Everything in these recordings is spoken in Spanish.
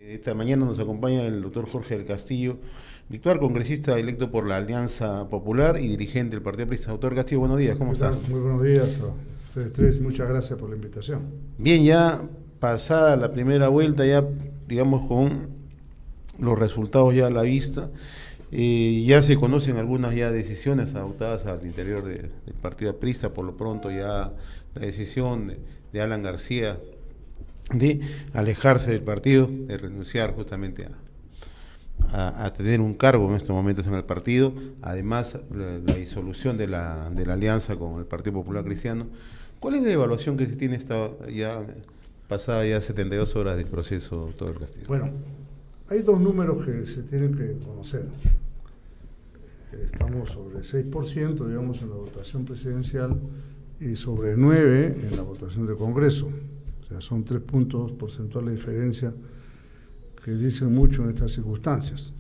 Esta mañana nos acompaña el doctor Jorge del Castillo, virtual congresista electo por la Alianza Popular y dirigente del Partido Aprista. Doctor Castillo, buenos días, ¿cómo está? Muy buenos días a ustedes tres, muchas gracias por la invitación. Bien, ya pasada la primera vuelta, ya digamos con los resultados ya a la vista, ya se conocen algunas ya decisiones adoptadas al interior del Partido Aprista. Por lo pronto ya la decisión de Alan García de alejarse del partido, de renunciar justamente a tener un cargo en estos momentos en el partido, además la disolución de la alianza con el Partido Popular Cristiano. ¿Cuál es la evaluación que se tiene pasada ya 72 horas del proceso, doctor Castillo? Bueno, hay dos números que se tienen que conocer. Estamos sobre 6%, digamos, en la votación presidencial y sobre 9% en la votación de Congreso. O sea, son 3 puntos porcentuales de diferencia que dicen mucho en estas circunstancias.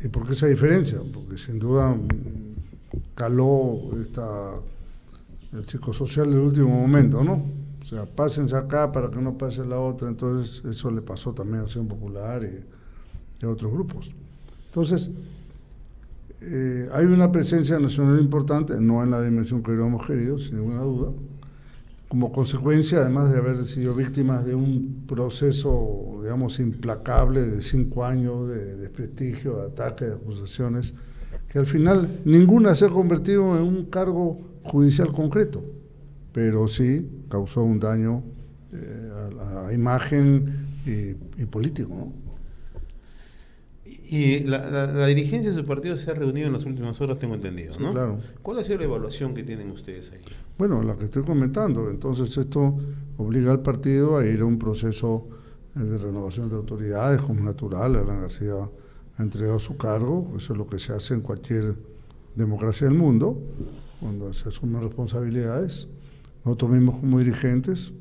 ¿Y por qué esa diferencia? Porque sin duda caló el psicosocial del último momento, ¿no? O sea, pásense acá para que no pase la otra. Entonces eso le pasó también a Acción Popular y a otros grupos. Entonces, hay una presencia nacional importante, no en la dimensión que hubiéramos querido, sin ninguna duda, como consecuencia, además de haber sido víctimas de un proceso, digamos, implacable de 5 años de desprestigio, de ataques, de acusaciones, que al final ninguna se ha convertido en un cargo judicial concreto, pero sí causó un daño a la imagen y político, ¿no? Y la dirigencia de su partido se ha reunido en las últimas horas, tengo entendido, ¿no? Sí, claro. ¿Cuál ha sido la evaluación que tienen ustedes ahí? Bueno, la que estoy comentando. Entonces esto obliga al partido a ir a un proceso de renovación de autoridades, como es natural. Alan García ha entregado su cargo, eso es lo que se hace en cualquier democracia del mundo, cuando se asumen responsabilidades. Nosotros mismos como dirigentes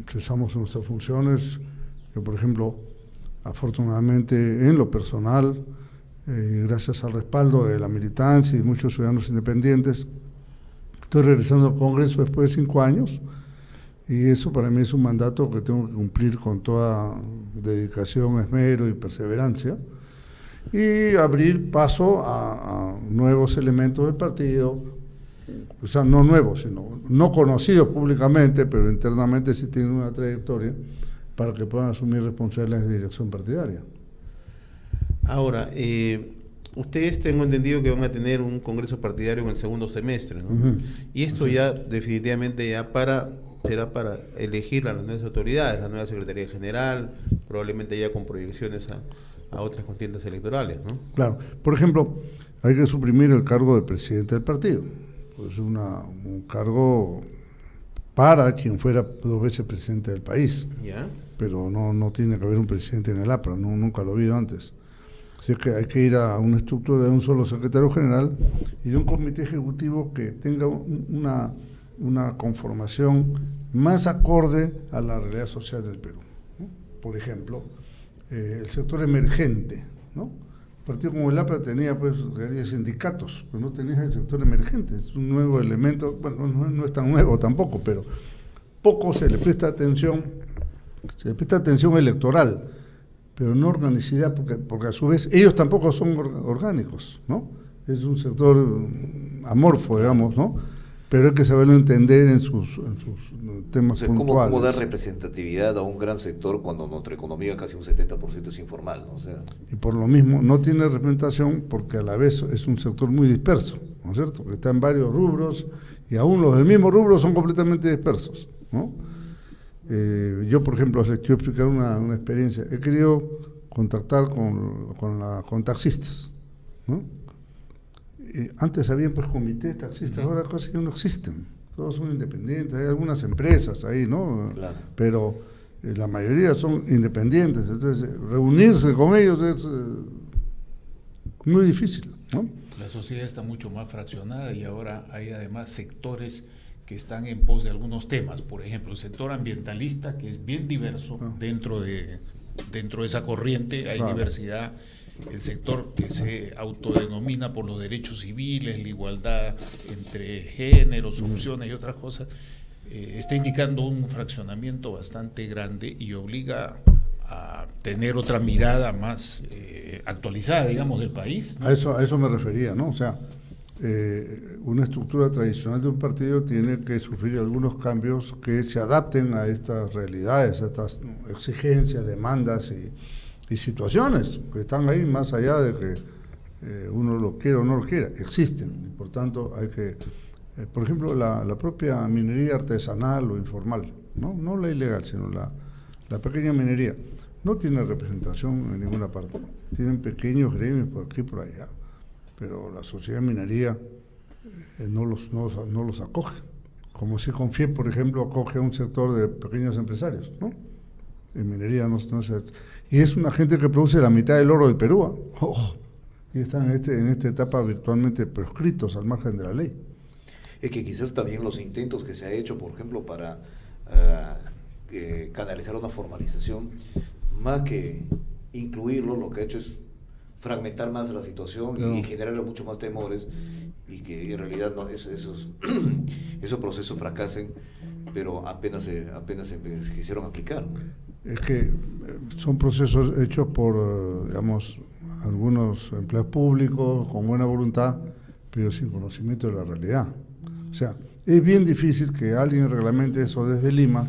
cesamos nuestras funciones. Yo, por ejemplo, afortunadamente en lo personal, gracias al respaldo de la militancia y muchos ciudadanos independientes, estoy regresando al Congreso después de 5 años, y eso para mí es un mandato que tengo que cumplir con toda dedicación, esmero y perseverancia, y abrir paso a nuevos elementos del partido, o sea, no nuevos, sino no conocidos públicamente, pero internamente sí tienen una trayectoria, para que puedan asumir responsabilidades de dirección partidaria. Ahora, ustedes tengo entendido que van a tener un congreso partidario en el segundo semestre, ¿no? Y esto ya definitivamente ya será para elegir a las nuevas autoridades, la nueva Secretaría General, probablemente ya con proyecciones a otras contiendas electorales, ¿no? Claro. Por ejemplo, hay que suprimir el cargo de presidente del partido. Pues un cargo para quien fuera 2 veces presidente del país. ¿Ya? Pero no tiene que haber un presidente en el APRA, nunca lo he habido antes. Así que hay que ir a una estructura de un solo secretario general y de un comité ejecutivo que tenga una conformación más acorde a la realidad social del Perú, ¿no? Por ejemplo, el sector emergente, ¿no? El partido como el APRA tenía sindicatos, pero no tenía el sector emergente. Es un nuevo elemento, bueno, no es tan nuevo tampoco, pero poco se le presta atención. Se le presta atención electoral, pero no organicidad, porque a su vez ellos tampoco son orgánicos, ¿no? Es un sector amorfo, digamos, ¿no? Pero hay que saberlo entender en sus temas puntuales. ¿Cómo dar representatividad a un gran sector cuando nuestra economía casi un 70% es informal, ¿no? O sea, y por lo mismo no tiene representación porque a la vez es un sector muy disperso, ¿no es cierto? Que está en varios rubros y aún los del mismo rubro son completamente dispersos, ¿no? Yo, por ejemplo, les quiero explicar una experiencia. He querido contactar con taxistas, ¿no? Antes había pues comités taxistas, ahora casi no existen. Todos son independientes, hay algunas empresas ahí, ¿no? Claro. Pero la mayoría son independientes, entonces reunirse con ellos es muy difícil, ¿no? La sociedad está mucho más fraccionada y ahora hay además sectores que están en pos de algunos temas. Por ejemplo, el sector ambientalista, que es bien diverso, dentro de esa corriente hay diversidad. El sector que se autodenomina por los derechos civiles, la igualdad entre géneros, opciones y otras cosas, está indicando un fraccionamiento bastante grande y obliga a tener otra mirada más actualizada, digamos, del país, ¿no? A eso me refería, ¿no? O sea, una estructura tradicional de un partido tiene que sufrir algunos cambios que se adapten a estas realidades, a estas exigencias, demandas y situaciones que están ahí más allá de que uno lo quiera o no lo quiera, existen, y por tanto hay que, por ejemplo, la propia minería artesanal o informal, no la ilegal, sino la pequeña minería, no tiene representación en ninguna parte, tienen pequeños gremios por aquí y por allá, pero la sociedad de minería no los acoge, como si Confiep, por ejemplo, acoge a un sector de pequeños empresarios, ¿no? En minería no se... Y es una gente que produce la mitad del oro del Perú, y están en esta etapa virtualmente proscritos al margen de la ley. Es que quizás también los intentos que se ha hecho, por ejemplo, para canalizar una formalización, más que incluirlo, lo que ha hecho es fragmentar más la situación y generarle mucho más temores, y que en realidad esos procesos fracasen, pero apenas se quisieron aplicar. Es que son procesos hechos por, digamos, algunos empleados públicos con buena voluntad, pero sin conocimiento de la realidad. O sea, es bien difícil que alguien reglamente eso desde Lima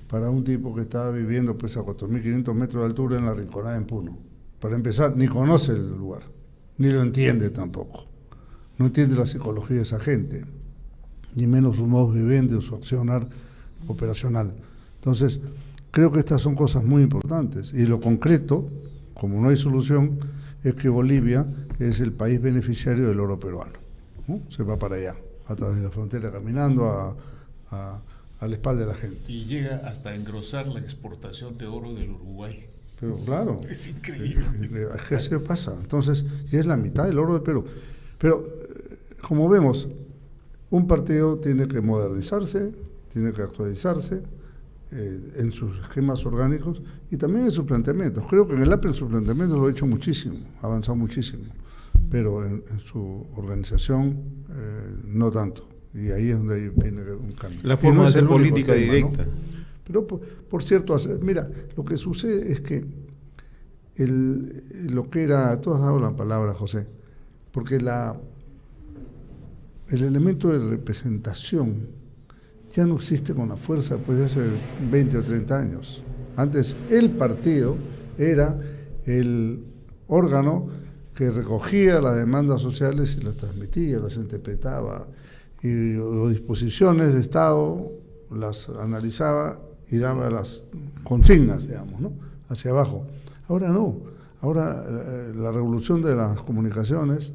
para un tipo que está viviendo pues a 4.500 metros de altura en la Rinconada en Puno. Para empezar, ni conoce el lugar, ni lo entiende tampoco. No entiende la psicología de esa gente, ni menos su modo vivendi o su accionar operacional. Entonces, creo que estas son cosas muy importantes. Y lo concreto, como no hay solución, es que Bolivia es el país beneficiario del oro peruano, ¿no? Se va para allá, a través de la frontera, caminando a la espalda de la gente. Y llega hasta engrosar la exportación de oro del Uruguay. Pero claro, es increíble. Es que así pasa. Entonces, y es la mitad del oro del Perú. Pero, como vemos, un partido tiene que modernizarse, tiene que actualizarse en sus esquemas orgánicos y también en sus planteamientos. Creo que en el APRE su planteamiento lo ha hecho muchísimo, ha avanzado muchísimo, pero en su organización no tanto. Y ahí es donde viene un cambio. La forma de hacer política directa. ¿No? Pero, por cierto, mira, lo que sucede es que lo que era, tú has dado la palabra, José, porque el elemento de representación ya no existe con la fuerza después de hace 20 o 30 años. Antes el partido era el órgano que recogía las demandas sociales y las transmitía, las interpretaba, y o disposiciones de Estado las analizaba y daba las consignas, digamos, ¿no? Hacia abajo. Ahora no. Ahora la revolución de las comunicaciones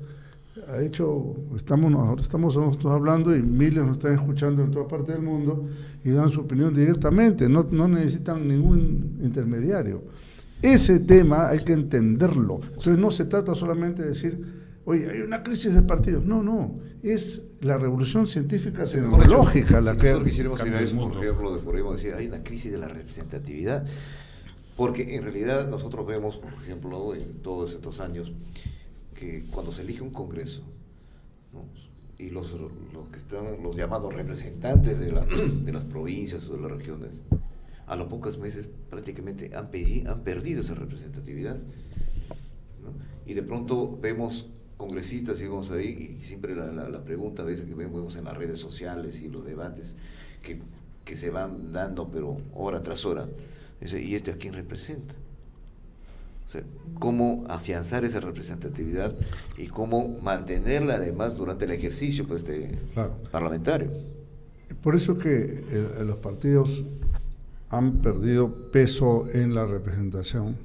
ha hecho, estamos nosotros hablando y miles nos están escuchando en toda parte del mundo y dan su opinión directamente, no necesitan ningún intermediario. Ese tema hay que entenderlo. Entonces no se trata solamente de decir, oye, hay una crisis de partidos. No, es la revolución científica tecnológica la que... Nosotros quisiéramos ir a eso, por ejemplo, podríamos decir, hay una crisis de la representatividad, porque en realidad nosotros vemos, por ejemplo, en todos estos años, que cuando se elige un congreso, ¿no? Y los que están, los llamados representantes de las provincias o de las regiones, a los pocos meses prácticamente han perdido esa representatividad, ¿no? Y de pronto vemos congresistas y vemos ahí, y siempre la pregunta a veces que vemos en las redes sociales y los debates que se van dando, pero hora tras hora, ¿y a quién representa? O sea, cómo afianzar esa representatividad y cómo mantenerla además durante el ejercicio pues, parlamentario. Por eso que los partidos han perdido peso en la representación,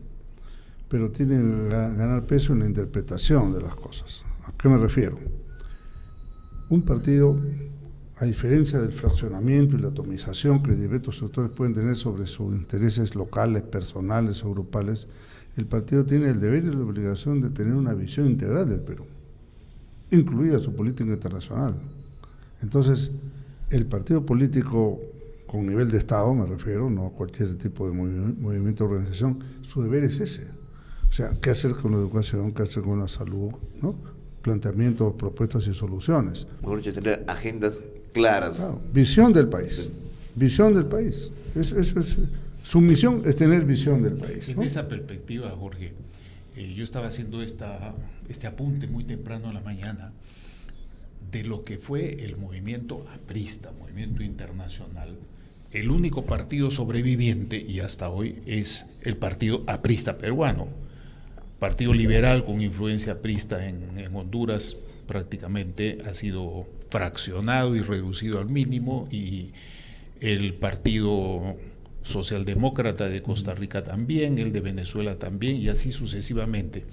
pero tienen que ganar peso en la interpretación de las cosas. ¿A qué me refiero? Un partido, a diferencia del fraccionamiento y la atomización que diversos sectores pueden tener sobre sus intereses locales, personales o grupales, el partido tiene el deber y la obligación de tener una visión integral del Perú, incluida su política internacional. Entonces, el partido político con nivel de Estado, me refiero, no a cualquier tipo de movimiento o organización, su deber es ese. O sea, qué hacer con la educación, qué hacer con la salud, ¿no? Planteamientos, propuestas y soluciones. Mejor dicho, tener agendas claras. Claro, visión del país. visión del país. Eso es, su misión es tener visión del país, En ¿no? esa perspectiva, Jorge, yo estaba haciendo este apunte muy temprano en la mañana de lo que fue el movimiento aprista, movimiento internacional. El único partido sobreviviente, y hasta hoy, es el partido aprista peruano. Partido liberal con influencia aprista en Honduras prácticamente ha sido fraccionado y reducido al mínimo, y el partido socialdemócrata de Costa Rica también, el de Venezuela también, y así sucesivamente.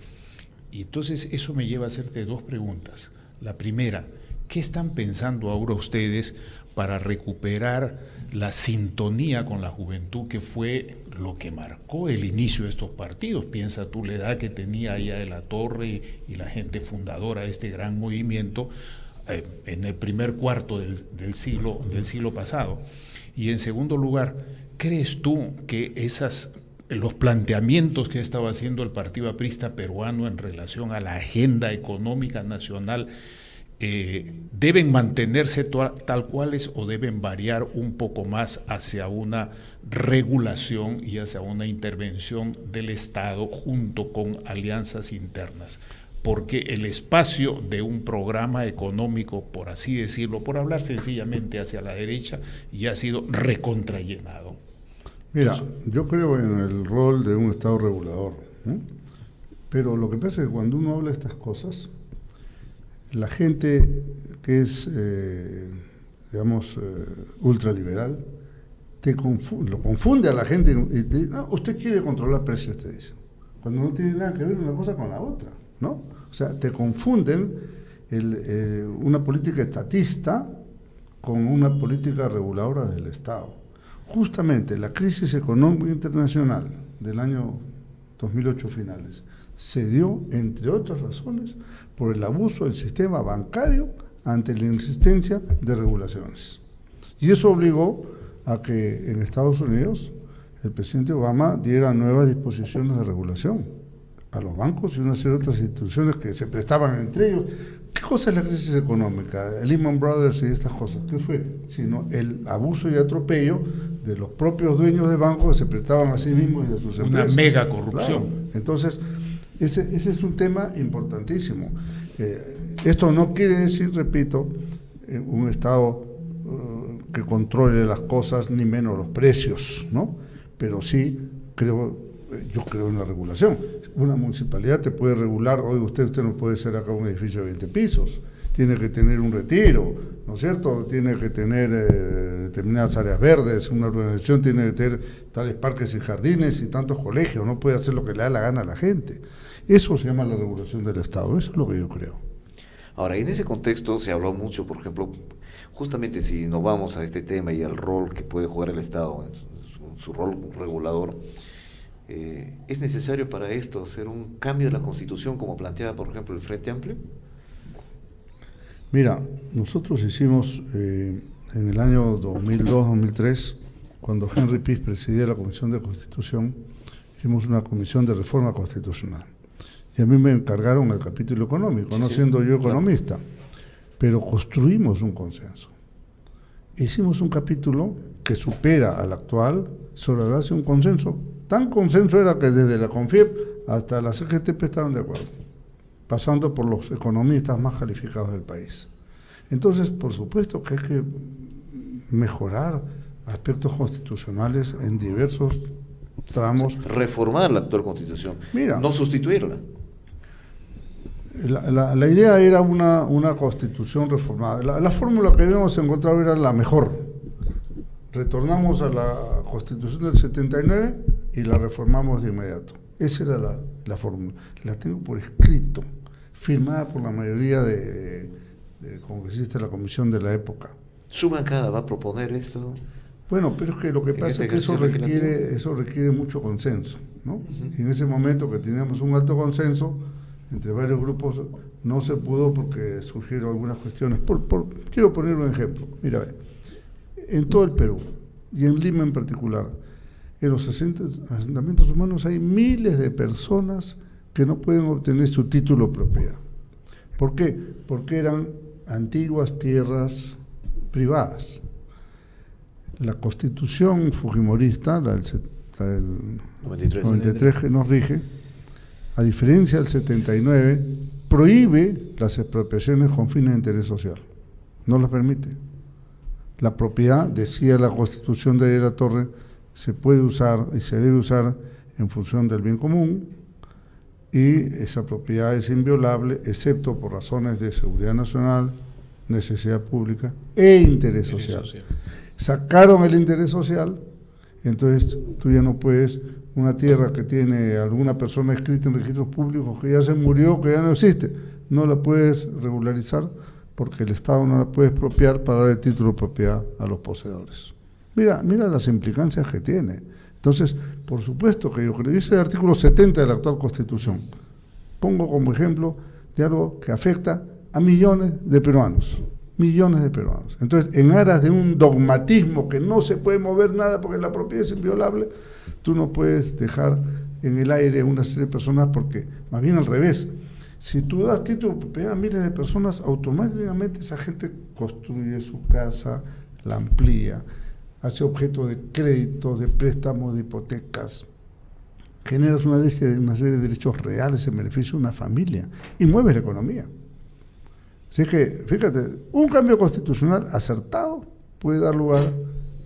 Y entonces eso me lleva a hacerte dos preguntas. La primera, ¿qué están pensando ahora ustedes para recuperar la sintonía con la juventud, que fue lo que marcó el inicio de estos partidos? Piensa tú la edad que tenía Aya de la Torre y la gente fundadora de este gran movimiento en el primer cuarto del siglo pasado. Y en segundo lugar, ¿crees tú que los planteamientos que estaba haciendo el Partido Aprista peruano en relación a la agenda económica nacional deben mantenerse tal cuales, o deben variar un poco más hacia una regulación y hacia una intervención del Estado junto con alianzas internas? Porque el espacio de un programa económico, por así decirlo, por hablar sencillamente hacia la derecha, ya ha sido recontrallenado. Mira, yo creo en el rol de un Estado regulador, ¿no? Pero lo que pasa es que cuando uno habla de estas cosas, la gente que es, ultraliberal, lo confunde a la gente y te dice, no, usted quiere controlar precios, te dice, cuando no tiene nada que ver una cosa con la otra, ¿no? O sea, te confunden una política estatista con una política reguladora del Estado. Justamente la crisis económica internacional del año 2008 finales se dio, entre otras razones, por el abuso del sistema bancario ante la inexistencia de regulaciones. Y eso obligó a que en Estados Unidos el presidente Obama diera nuevas disposiciones de regulación a los bancos y una serie de otras instituciones que se prestaban entre ellos. ¿Qué cosa es la crisis económica? El Lehman Brothers y estas cosas. ¿Qué fue? Sino el abuso y atropello de los propios dueños de bancos que se prestaban a sí mismos y a sus empresas. Una mega corrupción. Claro. Entonces, ese es un tema importantísimo. Esto no quiere decir, repito, un Estado que controle las cosas, ni menos los precios, ¿no? Pero sí yo creo en la regulación. Una municipalidad te puede regular, oye, usted no puede ser acá un edificio de 20 pisos, tiene que tener un retiro, ¿no es cierto? Tiene que tener determinadas áreas verdes, una organización tiene que tener tales parques y jardines y tantos colegios, no puede hacer lo que le da la gana a la gente. Eso se llama la regulación del Estado, eso es lo que yo creo. Ahora, en ese contexto se habló mucho, por ejemplo, justamente si nos vamos a este tema y al rol que puede jugar el Estado, su rol regulador, ¿es necesario para esto hacer un cambio de la Constitución como planteaba, por ejemplo, el Frente Amplio? Mira, nosotros hicimos en el año 2002-2003, cuando Henry Piz presidía la Comisión de Constitución, hicimos una comisión de reforma constitucional. Y a mí me encargaron el capítulo económico, no siendo yo economista, pero construimos un consenso. Hicimos un capítulo que supera al actual sobre la base de un consenso. Tan consenso era que desde la CONFIEP hasta la CGTP estaban de acuerdo, pasando por los economistas más calificados del país. Entonces, por supuesto que hay que mejorar aspectos constitucionales en diversos tramos. Reformar la actual Constitución, Mira, no sustituirla. La idea era una Constitución reformada. La fórmula que habíamos encontrado era la mejor. Retornamos a la Constitución del 79 y la reformamos de inmediato. Esa era la fórmula. La tengo por escrito, firmada por la mayoría de congresistas de la comisión de la época. ¿Su bancada va a proponer esto? Bueno, pero es que lo que pasa es que eso requiere mucho consenso, ¿no? Y en ese momento que teníamos un alto consenso entre varios grupos, no se pudo porque surgieron algunas cuestiones. Quiero poner un ejemplo. Mira, en todo el Perú, y en Lima en particular, en los asentamientos humanos hay miles de personas que no pueden obtener su título de propiedad. ¿Por qué? Porque eran antiguas tierras privadas. la constitución fujimorista, la del 93 que nos rige, a diferencia del 79, prohíbe las expropiaciones con fines de interés social. No las permite. La propiedad, decía la Constitución de la Torre, se puede usar y se debe usar en función del bien común, y esa propiedad es inviolable, excepto por razones de seguridad nacional, necesidad pública e interés social. Sacaron el interés social, entonces tú ya no puedes, una tierra que tiene alguna persona escrita en registros públicos que ya se murió, que ya no existe, no la puedes regularizar porque el Estado no la puede expropiar para dar el título de propiedad a los poseedores. Mira las implicancias que tiene. Entonces, por supuesto que yo creo, dice el artículo 70 de la actual Constitución, pongo como ejemplo de algo que afecta a millones de peruanos. Entonces, en aras de un dogmatismo que no se puede mover nada porque la propiedad es inviolable, tú no puedes dejar en el aire a una serie de personas, porque más bien al revés, si tú das título de propiedad a miles de personas, automáticamente esa gente construye su casa, la amplía, hace objeto de créditos, de préstamos, de hipotecas, generas una serie de derechos reales en beneficio de una familia y mueves la economía. Así que, fíjate, un cambio constitucional acertado puede dar lugar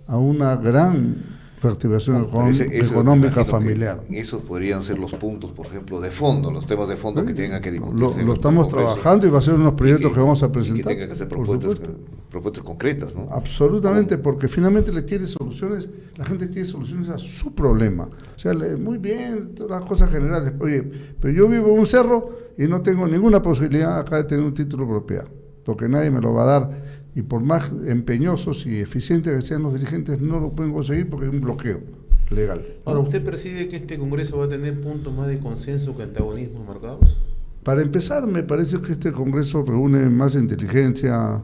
a una gran reactivación económica familiar. Esos podrían ser los puntos, por ejemplo, de fondo, los temas de fondo que tengan que discutirse. Lo estamos trabajando y va a ser unos proyectos que vamos a presentar. Y que tengan que ser propuestas concretas, ¿no? Absolutamente, porque finalmente la gente quiere soluciones a su problema. O sea, muy bien, todas las cosas generales. Oye, pero yo vivo en un cerro y no tengo ninguna posibilidad acá de tener un título de propiedad, porque nadie me lo va a dar. Y por más empeñosos y eficientes que sean los dirigentes, no lo pueden conseguir porque hay un bloqueo legal. Ahora, ¿usted percibe que este Congreso va a tener puntos más de consenso que antagonismos marcados? Para empezar, me parece que este Congreso reúne más inteligencia,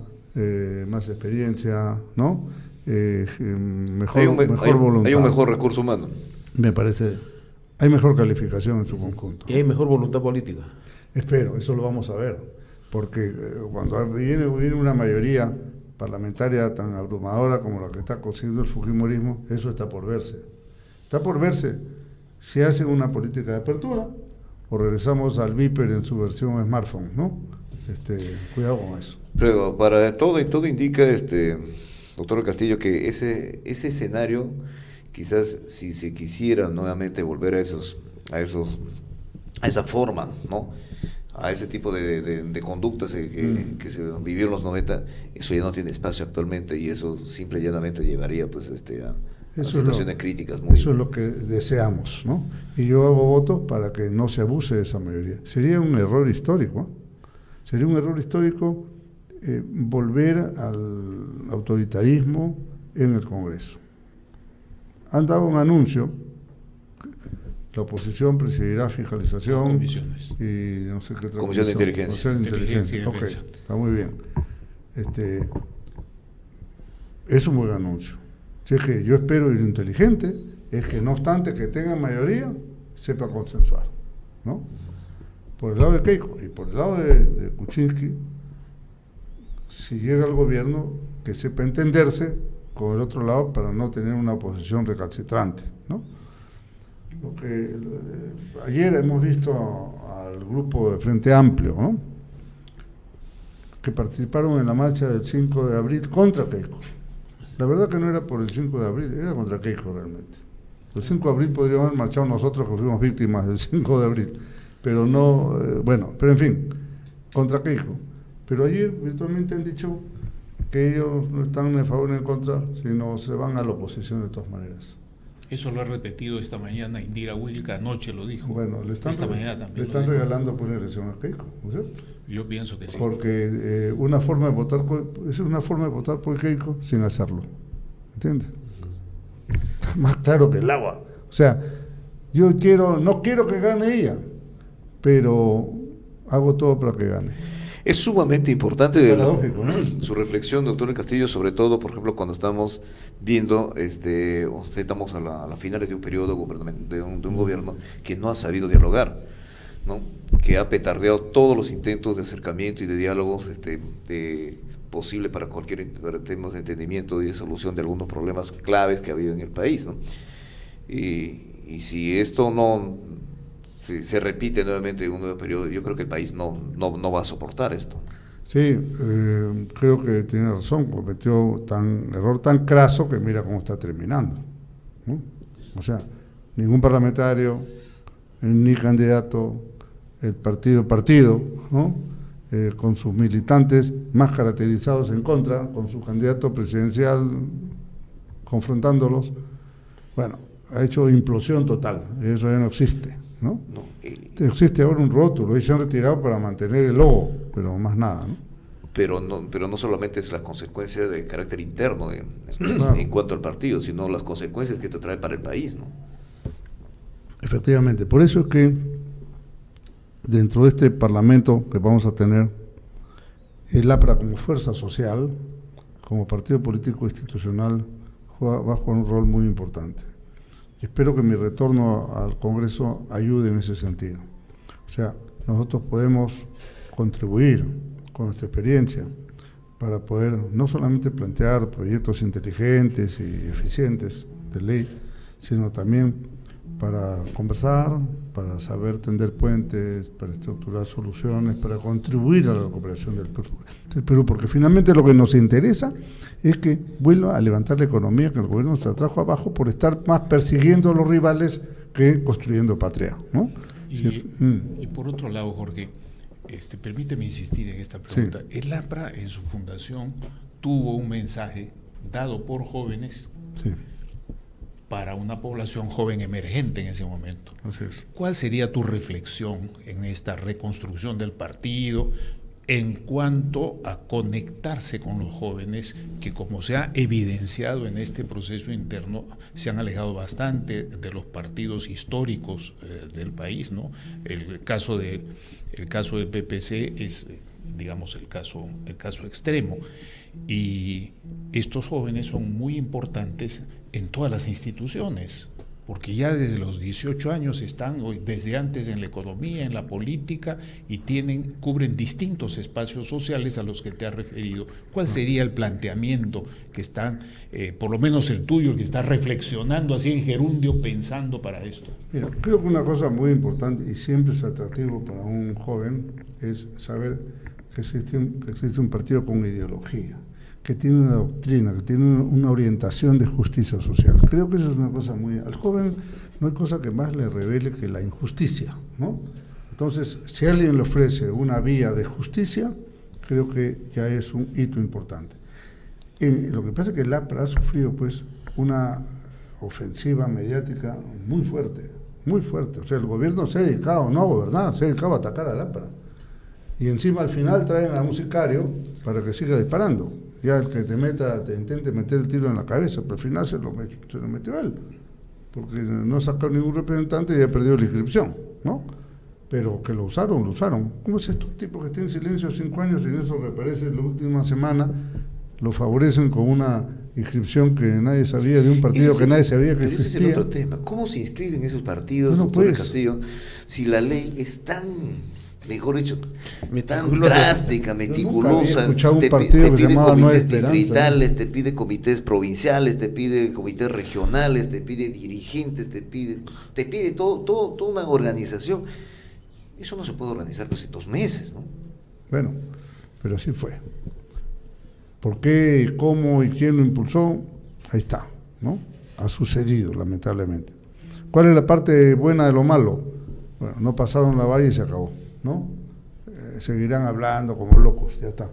más experiencia, ¿no? Mejor voluntad. Hay un mejor recurso humano. Me parece, hay mejor calificación en su conjunto. Y hay mejor voluntad política. Espero, eso lo vamos a ver. Porque cuando viene una mayoría parlamentaria tan abrumadora como la que está consiguiendo el fujimorismo, eso está por verse. Está por verse si hacen una política de apertura o regresamos al Viper en su versión smartphone, ¿no? Cuidado con eso. Pero para todo indica, doctor Castillo, que ese escenario, quizás si se quisiera nuevamente volver a esa forma, ¿no?, a ese tipo de conductas que se vivieron en los 90, eso ya no tiene espacio actualmente, y eso simple y llanamente llevaría pues a situaciones críticas. Eso es lo que deseamos, ¿no? Y yo hago voto para que no se abuse de esa mayoría. Sería un error histórico, ¿eh? Sería un error histórico volver al autoritarismo en el Congreso. Han dado un anuncio. La oposición presidirá fiscalización comisiones y no sé qué otra comisión de inteligencia. Inteligencia y Ok, defensa. está muy bien. Es un buen anuncio. Si es que yo espero, y lo inteligente es que, no obstante que tenga mayoría, sepa consensuar, ¿no? Por el lado de Keiko y por el lado de Kuczynski, si llega al gobierno, que sepa entenderse con el otro lado para no tener una oposición recalcitrante, ¿no? Ayer hemos visto al grupo de Frente Amplio, ¿no?, que participaron en la marcha del 5 de abril contra Keiko. La verdad que no era por el 5 de abril, era contra Keiko realmente. El 5 de abril podríamos haber marchado nosotros, que fuimos víctimas del 5 de abril, pero no, pero en fin, contra Keiko. Pero ayer virtualmente han dicho que ellos no están ni a favor ni en contra, sino se van a la oposición de todas maneras. Eso lo ha repetido esta mañana Indira Wilka, anoche lo dijo. Bueno, esta mañana también le están regalando por elección a Keiko, ¿no es cierto? Yo pienso que sí. Porque una forma de votar es una forma de votar por Keiko sin hacerlo, ¿entiendes? Más claro que el agua. O sea, yo no quiero que gane ella, pero hago todo para que gane. Es sumamente importante Paradójico, ¿no? Su reflexión, doctor Castillo, sobre todo, por ejemplo, cuando estamos viendo, estamos a las finales de un periodo de un gobierno que no ha sabido dialogar, ¿no?, que ha petardeado todos los intentos de acercamiento y de diálogos posible para para temas de entendimiento y de solución de algunos problemas claves que ha habido en el país, ¿no? Y si esto no se repite nuevamente en un nuevo periodo, yo creo que el país no va a soportar esto. Sí, creo que tiene razón, cometió error tan craso que mira cómo está terminando, ¿no? O sea, ningún parlamentario, ni candidato, el partido, ¿no? Con sus militantes más caracterizados en contra, con su candidato presidencial confrontándolos, bueno, ha hecho implosión total, eso ya no existe, ¿no? Existe ahora un rótulo y se han retirado para mantener el logo, pero más nada, ¿no? Pero no solamente es la consecuencia de carácter interno Claro. en cuanto al partido, sino las consecuencias que te trae para el país, ¿no? Efectivamente, por eso es que dentro de este parlamento que vamos a tener, el APRA como fuerza social, como partido político institucional, va a jugar un rol muy importante. Espero que mi retorno al Congreso ayude en ese sentido. O sea, nosotros podemos contribuir con nuestra experiencia para poder no solamente plantear proyectos inteligentes y eficientes de ley, sino también para conversar, para saber tender puentes, para estructurar soluciones, para contribuir a la recuperación del Perú, porque finalmente lo que nos interesa es que vuelva a levantar la economía que el gobierno se la trajo abajo por estar más persiguiendo a los rivales que construyendo patria, ¿no? Y por otro lado, Jorge, permíteme insistir en esta pregunta. Sí. El APRA en su fundación tuvo un mensaje dado por jóvenes, sí, para una población joven emergente en ese momento. Así es. ¿Cuál sería tu reflexión en esta reconstrucción del partido en cuanto a conectarse con los jóvenes que, como se ha evidenciado en este proceso interno, se han alejado bastante de los partidos históricos del país, ¿no? El caso del PPC es, digamos, el caso extremo. Y estos jóvenes son muy importantes en todas las instituciones, porque ya desde los 18 años están, desde antes, en la economía, en la política, y cubren distintos espacios sociales a los que te has referido. ¿Cuál sería el planteamiento que están, por lo menos el tuyo, el que está reflexionando así en gerundio, pensando para esto? Mira, creo que una cosa muy importante y siempre es atractivo para un joven es saber que existe un partido con ideología, que tiene una doctrina, que tiene una orientación de justicia social. Creo que eso es una cosa muy... Al joven no hay cosa que más le revele que la injusticia, ¿no? Entonces, si alguien le ofrece una vía de justicia, creo que ya es un hito importante. Lo que pasa es que el APRA ha sufrido, pues, una ofensiva mediática muy fuerte, muy fuerte. O sea, el gobierno se ha dedicado no a gobernar, se ha dedicado a atacar al APRA. Y encima al final traen a un sicario para que siga disparando. Ya el que te intente meter el tiro en la cabeza, pero al final se lo metió él, porque no sacó ningún representante y ya perdió la inscripción, ¿no? Pero que lo usaron. ¿Cómo es esto? Un tipo que está en silencio 5 años y en eso reaparece la última semana, lo favorecen con una inscripción que nadie sabía, de un partido que nadie sabía que existía. Ese es el otro tema. ¿Cómo se inscriben esos partidos, no doctor Castillo, si la ley es tan... mejor dicho, tan drástica, meticulosa, te pide comités distritales, te pide comités provinciales, te pide comités regionales, te pide dirigentes, te pide toda una organización? Eso no se puede organizar pues en 2 meses, ¿no? Bueno, pero así fue. ¿Por qué, cómo y quién lo impulsó? Ahí está, ¿no? Ha sucedido, lamentablemente. ¿Cuál es la parte buena de lo malo? Bueno, no pasaron la valla y se acabó, ¿no? Seguirán hablando como locos, ya está.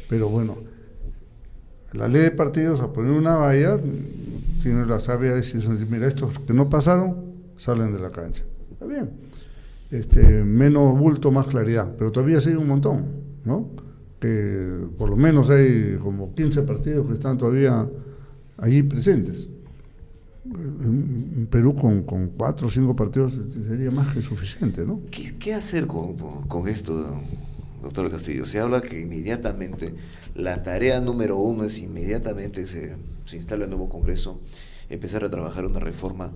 Pero bueno, la ley de partidos, a poner una valla, tiene la sabia decisión de decir, mira, estos que no pasaron, salen de la cancha. Está bien. Menos bulto, más claridad, pero todavía sigue un montón, ¿no? Que por lo menos hay como 15 partidos que están todavía allí presentes. En Perú con 4 o 5 partidos sería más que suficiente, ¿no? ¿Qué hacer con esto, doctor Castillo? Se habla que inmediatamente la tarea número 1 es inmediatamente se instala el nuevo Congreso, empezar a trabajar una reforma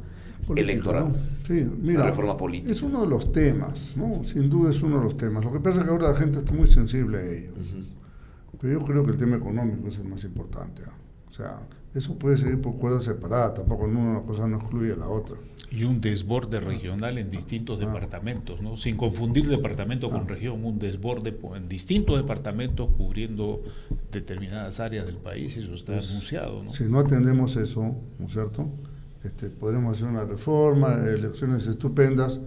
política, electoral, ¿no? Sí, mira, una reforma política. Es uno de los temas, ¿no? Sin duda es uno de los temas. Lo que pasa es que ahora la gente está muy sensible a ello. Pero yo creo que el tema económico es el más importante. O sea, eso puede seguir por cuerdas separadas, tampoco una cosa no excluye a la otra. Y un desborde regional en distintos departamentos, ¿no? Sin confundir departamento con región, un desborde en distintos departamentos cubriendo determinadas áreas del país, eso está anunciado, ¿no? Si no atendemos eso, ¿no es cierto? Podremos hacer una reforma, elecciones estupendas,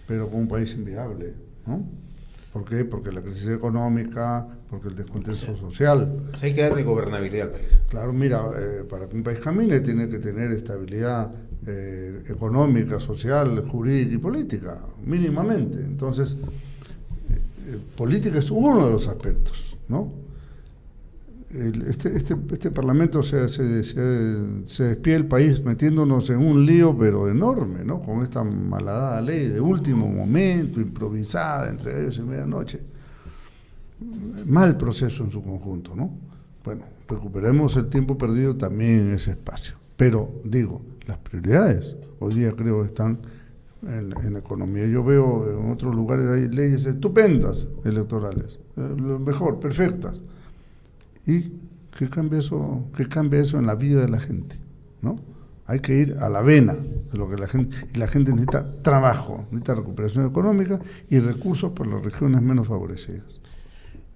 pero con un país inviable, ¿no? ¿Por qué? Porque la crisis económica, porque el descontento social. O sea, hay que darle gobernabilidad al país. Claro, mira, para que un país camine tiene que tener estabilidad económica, social, jurídica y política, mínimamente. Entonces, política es uno de los aspectos, ¿no? Este Parlamento se despide el país metiéndonos en un lío, pero enorme, ¿no? Con esta malhadada ley de último momento, improvisada, entre gallos y medianoche. Mal proceso en su conjunto, ¿no? Bueno, recuperemos el tiempo perdido también en ese espacio. Pero, digo, las prioridades hoy día creo que están en la economía. Yo veo en otros lugares hay leyes estupendas electorales, lo mejor, perfectas. ¿Y qué cambia eso en la vida de la gente? ¿No? Hay que ir a la vena de lo que la gente necesita trabajo, necesita recuperación económica y recursos para las regiones menos favorecidas.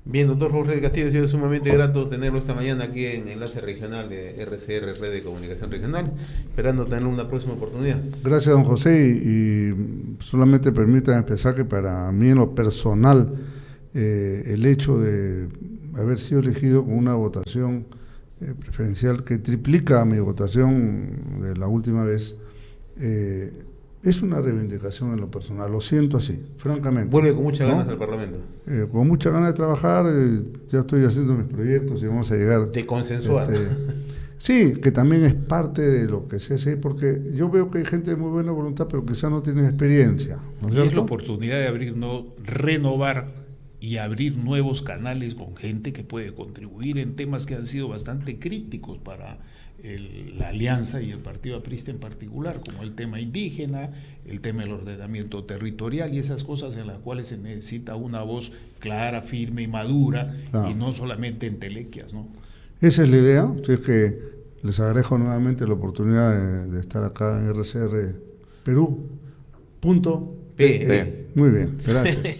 Bien, doctor Jorge Castillo, ha sido sumamente grato tenerlo esta mañana aquí en Enlace Regional de RCR, Red de Comunicación Regional, esperando tener una próxima oportunidad. Gracias, don José, y solamente permítame empezar que para mí en lo personal, el hecho de haber sido elegido con una votación preferencial que triplica mi votación de la última vez, es una reivindicación en lo personal, lo siento así, francamente. Vuelve con muchas ¿no? ganas al Parlamento. Con muchas ganas de trabajar, ya estoy haciendo mis proyectos y vamos a llegar... De consensuar. Sí, que también es parte de lo que se hace, porque yo veo que hay gente de muy buena voluntad, pero quizá no tiene experiencia, ¿no es Y cierto? es la oportunidad de abrir, renovar y abrir nuevos canales con gente que puede contribuir en temas que han sido bastante críticos para la alianza y el partido aprista en particular, como el tema indígena, el tema del ordenamiento territorial y esas cosas en las cuales se necesita una voz clara, firme y madura, y no solamente entelequias, ¿no? Esa es la idea, así es que les agradezco nuevamente la oportunidad de estar acá en RCR Perú. Punto. P. Muy bien, gracias.